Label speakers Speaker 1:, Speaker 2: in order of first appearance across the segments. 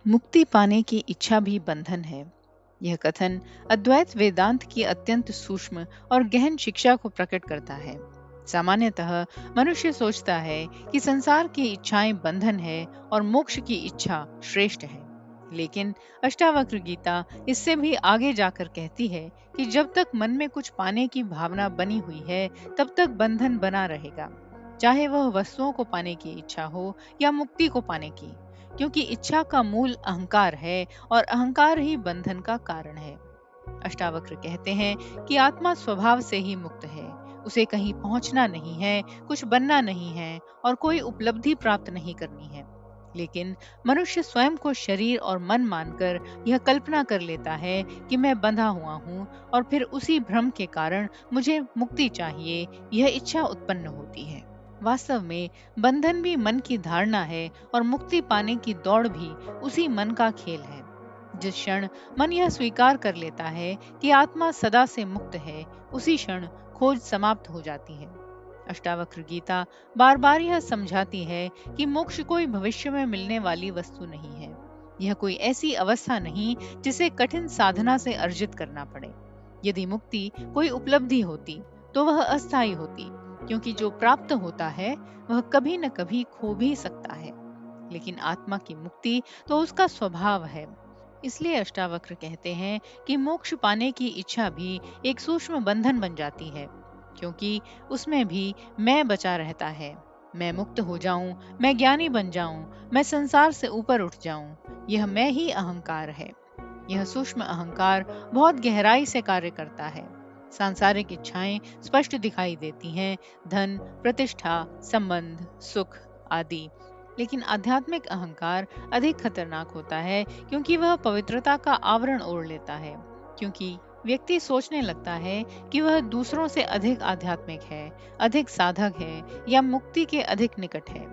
Speaker 1: मुक्ति पाने की इच्छा भी बंधन है। यह कथन अद्वैत वेदांत की अत्यंत सूक्ष्म और गहन शिक्षा को प्रकट करता है। सामान्यतः मनुष्य सोचता है कि संसार की इच्छाएं बंधन है और मोक्ष की इच्छा श्रेष्ठ है। लेकिन अष्टावक्र गीता इससे भी आगे जाकर कहती है कि जब तक मन में कुछ पाने की भावना बनी हुई है, तब तक बंधन बना रहेगा, चाहे वह वस्तुओं को पाने की इच्छा हो या मुक्ति को पाने की, क्योंकि इच्छा का मूल अहंकार है और अहंकार ही बंधन का कारण है। अष्टावक्र कहते हैं कि आत्मा स्वभाव से ही मुक्त है। उसे कहीं पहुंचना नहीं है, कुछ बनना नहीं है और कोई उपलब्धि प्राप्त नहीं करनी है। लेकिन मनुष्य स्वयं को शरीर और मन मानकर यह कल्पना कर लेता है कि मैं बंधा हुआ हूँ और फिर उसी भ्रम के कारण मुझे मुक्ति चाहिए, यह इच्छा उत्पन्न होती है। वास्तव में बंधन भी मन की धारणा है और मुक्ति पाने की दौड़ भी उसी मन का खेल है। जिस क्षण मन यह स्वीकार कर लेता है कि आत्मा सदा से मुक्त है, उसी क्षण खोज समाप्त हो जाती है। अष्टावक्र गीता बार बार यह समझाती है कि मोक्ष कोई भविष्य में मिलने वाली वस्तु नहीं है। यह कोई ऐसी अवस्था नहीं जिसे कठिन साधना से अर्जित करना पड़े। यदि मुक्ति कोई उपलब्धि होती तो वह अस्थायी होती, क्योंकि जो प्राप्त होता है वह कभी न कभी खो भी सकता है। लेकिन आत्मा की मुक्ति तो उसका स्वभाव है। इसलिए अष्टावक्र कहते हैं कि मोक्ष पाने की इच्छा भी एक सूक्ष्म बंधन बन जाती है, क्योंकि उसमें भी मैं बचा रहता है। मैं मुक्त हो जाऊं, मैं ज्ञानी बन जाऊं, मैं संसार से ऊपर उठ जाऊं, यह मैं ही अहंकार है। यह सूक्ष्म अहंकार बहुत गहराई से कार्य करता है। सांसारिक इच्छाएं स्पष्ट दिखाई देती हैं, धन, प्रतिष्ठा, संबंध, सुख आदि। लेकिन आध्यात्मिक अहंकार अधिक खतरनाक होता है, क्योंकि वह पवित्रता का आवरण ओढ़ लेता है। क्योंकि व्यक्ति सोचने लगता है कि वह दूसरों से अधिक आध्यात्मिक है, अधिक साधक है या मुक्ति के अधिक निकट है।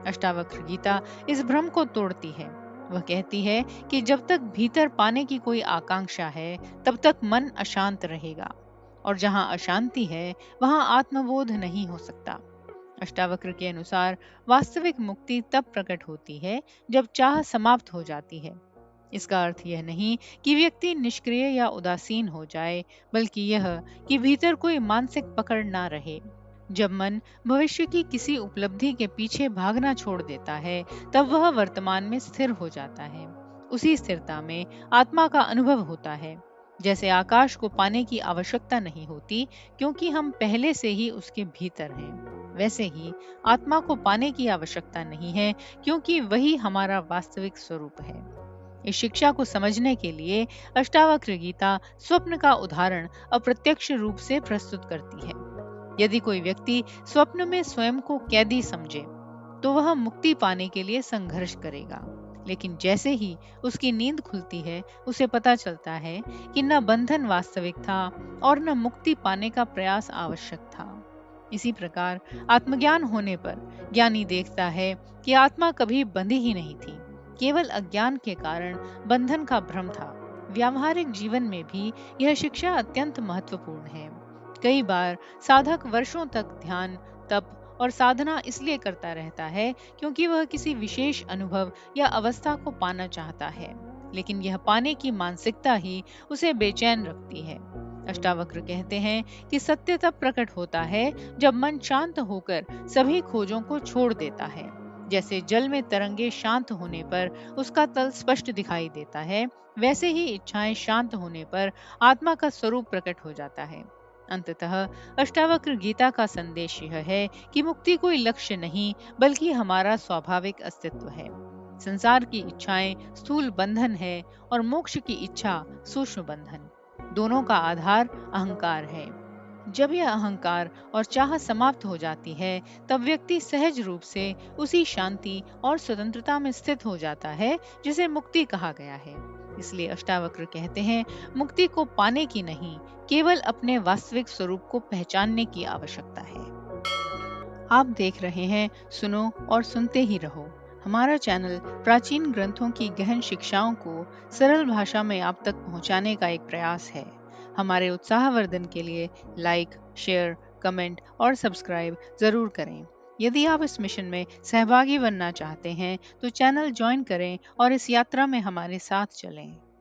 Speaker 1: अष्टावक्र गीता इस भ्रम को तोड़ती है। वह कहती है कि जब तक भीतर पाने की कोई आकांक्षा है, तब तक मन अशांत रहेगा, और जहां अशांति है वहां आत्मबोध नहीं हो सकता। अष्टावक्र के अनुसार वास्तविक मुक्ति तब प्रकट होती है जब चाह समाप्त हो जाती है। इसका अर्थ यह नहीं कि व्यक्ति निष्क्रिय या उदासीन हो जाए, बल्कि यह कि भीतर कोई मानसिक पकड़ ना रहे। जब मन भविष्य की किसी उपलब्धि के पीछे भागना छोड़ देता है, तब वह वर्तमान में स्थिर हो जाता है। उसी स्थिरता में आत्मा का अनुभव होता है। जैसे आकाश को पाने की आवश्यकता नहीं होती, क्योंकि हम पहले से ही उसके भीतर हैं, वैसे ही आत्मा को पाने की आवश्यकता नहीं है, क्योंकि वही हमारा वास्तविक स्वरूप है। इस शिक्षा को समझने के लिए अष्टावक्र गीता स्वप्न का उदाहरण अप्रत्यक्ष रूप से प्रस्तुत करती है। यदि कोई व्यक्ति स्वप्न में स्वयं को कैदी समझे, तो वह मुक्ति पाने के लिए संघर्ष करेगा। लेकिन जैसे ही उसकी नींद खुलती है, उसे पता चलता है कि न बंधन वास्तविक था और न मुक्ति पाने का प्रयास आवश्यक था। इसी प्रकार आत्मज्ञान होने पर ज्ञानी देखता है कि आत्मा कभी बंधी ही नहीं थी, केवल अज्ञान के कारण बंधन का भ्रम था। व्यावहारिक जीवन में भी यह शिक्षा अत्यंत महत्वपूर्ण है। कई बार साधक वर्षों तक ध्यान, तप और साधना इसलिए करता रहता है क्योंकि वह किसी विशेष अनुभव या अवस्था को पाना चाहता है, लेकिन यह पाने की मानसिकता ही उसे बेचैन रखती है। अष्टावक्र कहते हैं कि सत्य तब प्रकट होता है जब मन शांत होकर सभी खोजों को छोड़ देता है। जैसे जल में तरंगे शांत होने पर उसका तल स्पष्ट दिखाई देता है, वैसे ही इच्छाएं शांत होने पर आत्मा का स्वरूप प्रकट हो जाता है। अंततः अष्टावक्र गीता का संदेश यह है कि मुक्ति कोई लक्ष्य नहीं, बल्कि हमारा स्वाभाविक अस्तित्व है। संसार की इच्छाएं स्थूल बंधन है और मोक्ष की इच्छा सूक्ष्म बंधन। दोनों का आधार अहंकार है। जब यह अहंकार और चाह समाप्त हो जाती है, तब व्यक्ति सहज रूप से उसी शांति और स्वतंत्रता में स्थित हो जाता है जिसे मुक्ति कहा गया है। इसलिए अष्टावक्र कहते हैं, मुक्ति को पाने की नहीं, केवल अपने वास्तविक स्वरूप को पहचानने की आवश्यकता है। आप देख रहे हैं सुनो और सुनते ही रहो। हमारा चैनल प्राचीन ग्रंथों की गहन शिक्षाओं को सरल भाषा में आप तक पहुंचाने का एक प्रयास है। हमारे उत्साहवर्धन के लिए लाइक, शेयर, कमेंट और सब्सक्राइब जरूर करें। यदि आप इस मिशन में सहभागी बनना चाहते हैं, तो चैनल ज्वाइन करें और इस यात्रा में हमारे साथ चलें।